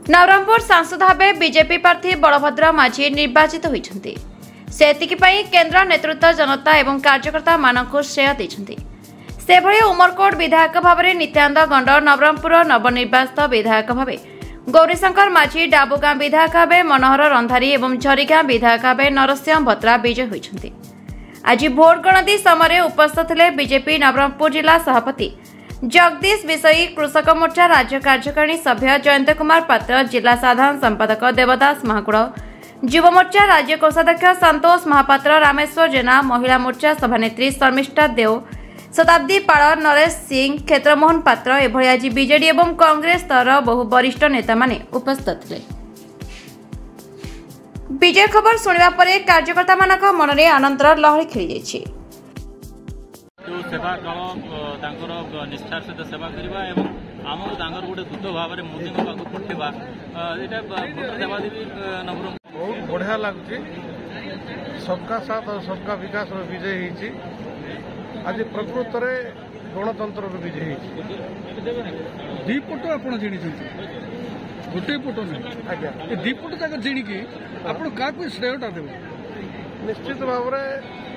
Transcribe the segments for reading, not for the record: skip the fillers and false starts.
नवरंगपुर सांसद भावे बीजेपी प्रार्थी बलभद्र माझी निर्वाचित होइछन्ति। सेतिकिपई केन्द्र नेतृत्व जनता एवं कार्यकर्ता मानक श्रेय देइछन्ति। सेभଳି उमरकोट विधायक भाव में नित्यानंद गंड, नवरंगपुर नवनिर्वाचित विधायक भाव गौरीशंकर माझी, डाबुगां विधायक भाव मनोहर रंधारी एवं झरीगां विधायक भाव नरसिंह भद्रा विजय होइछन्ति। आज भोट गणति समय उपस्थित थे बीजेपी नवरंगपुर जिला सभापति जगदीश विषयी, कृषक मोर्चा राज्य कार्यकारिणी सभ्य जयंत कुमार पात्र, जिला साधारण संपादक देवदास महाकुड़, युव मोर्चा राज्य कोषाध्यक्ष संतोष महापात्र, रामेश्वर जेना, महिला मोर्चा सभानेत्री शर्मिष्ठा देव, शताब्दी पाड़, नरेश सिंह, क्षेत्रमोहन पात्र एभଳି आज बीजेडी एवं कांग्रेस स्तर बहु वरिष्ठ नेता माने उपस्थित थे। विजय खबर शुणा पर कार्यकर्ता मानक मन में आनंदर लहरी खेली जाइछि। जो सेवा काल निष्ठार सहित सेवा करवा एवं आमको गोटे दूत भाव में मोदी पाक पठेवा यहाँ देवादेवी नवरंगपुर बहुत बढ़िया लगुच। सबका साथ और सबका विकास विजय होती। आज प्रकृत में गणतंत्र विजय दीपट आप गोटे पट आज्ञा दीपट तक जीणिकी आप क्या श्रेयटा देवे? निश्चित भाव में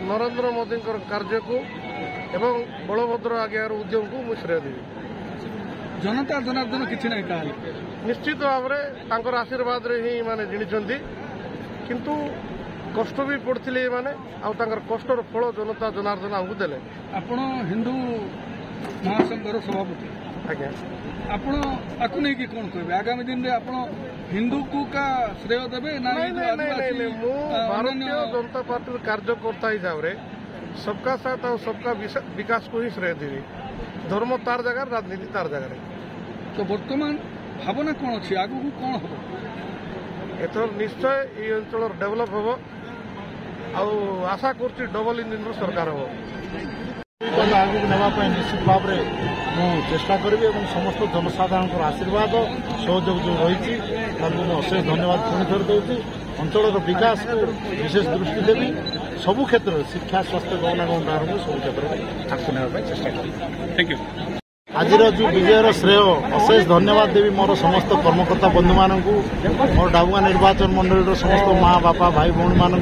नरेंद्र मोदी कार्य को एवं बलभद्र आज्ञार उद्यम को मुझे श्रेय देवी। जनता जनार्दन किसी ना निश्चित भाव में आशीर्वाद ही माने जिणी किंतु कष्ट भी पड़ते माने कष्टर फल जनता जनार्दन आमको देले। आपण हिंदू महासंघर सभापति आज्ञा आपण आपको नहीं कि कौन कहे आगामी दिन में आप हिंदू को का श्रेय देवे ना? भारतीय जनता पार्टी कार्यकर्ता हिसाब से सबका साथ और सबका विकास को ही श्रेय देवी। धर्म तार जगह, राजनीति तार जगह। तो वर्तमान भावना कौन अच्छी आगू को कौन हम? एथर निश्चय ये अंचल डेभलप हम आशा कर डबल इंजिन सरकार हम आगे नापी निश्चित भाव में चेष्टा करी और समस्त जनसाधारण आशीर्वाद सहयोग जो रही अशेष धन्यवाद पुणी थर दूसरी। अंचल विकास को विशेष दृष्टि देवी। सबु क्षेत्र शिक्षा, स्वास्थ्य, गमनागमन आरंभ सब क्षेत्र में आगे ना चेष्टा करी। Thank you. आज जो विजयर श्रेय अशेष धन्यवाद देवी मोर समस्त कर्मकर्ता बंधु मानू, मोर डाबुगां निर्वाचन मंडल समस्त माँ बापा भाई भौणी मानू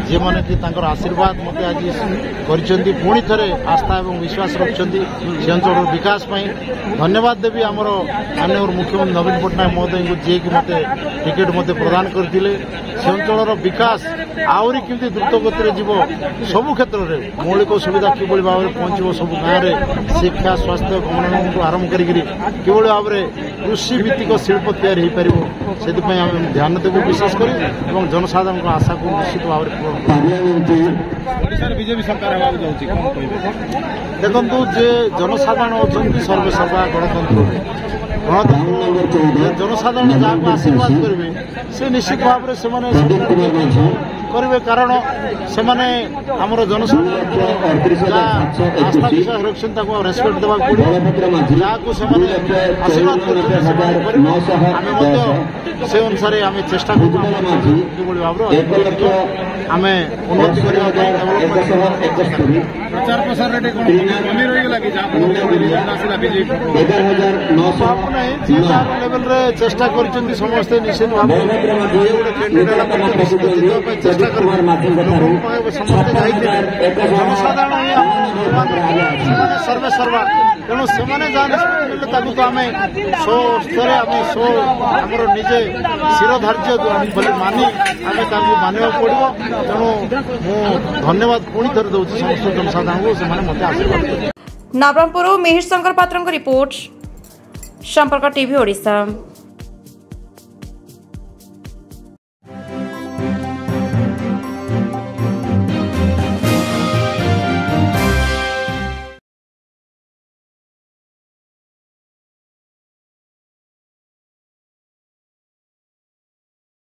जे मैंने कि आशीर्वाद मत आज कर पुणी थे आस्था और विश्वास रखिंट से अंचल विकास धन्यवाद देवी। आमर माननीय मुख्यमंत्री नवीन पट्टनायक महोदय को जी कि मत टिकेट मत प्रदान करते से अंचल विकास आहरी केमती द्रुत गति जीव सबु क्षेत्र में मौलिक सुविधा किभली भाव में पहुंचो सब गाँव में शिक्षा, स्वास्थ्य, गमनागमन को आरंभ कर किभली भाव में कृषि भित्तिक शिल्प तैयारी हो पार से ध्यान देवी विशेष कर जनसाधारण आशा को निश्चित भाव में पूर्ण बीजेपी सरकार देखु जे जनसाधारण अच्छा सर्वेसर्वा गणतंत्र जनसाधारण जहाँ आशीर्वाद करेंगे से निश्चित भाव में करेंगे कारण से आमर जनसाधारण आस्था विश्वास रखते रेस्पेक्ट देवा पड़ो जहाँ आशीर्वाद से अनुसार आम चेष्टा कर भाव आम उन्नति प्रचार प्रसार कमी रही लेवल रे चेष्टा कर समस्ते निश्चित भाव चेष्टा कर समस्ते सर्वेसर्वा तेणु से तो आम सो स्तर आम निजे शिरधार्य मानी आम मानवा पड़ो। तेणु मु धन्यवाद पुणी थर दूँ समस्त जनसाधारण को मत आशीर्वाद। नवरंगपुर मिहिर शंकर पात्र रिपोर्ट, संपर्क टीवी ओडिशा।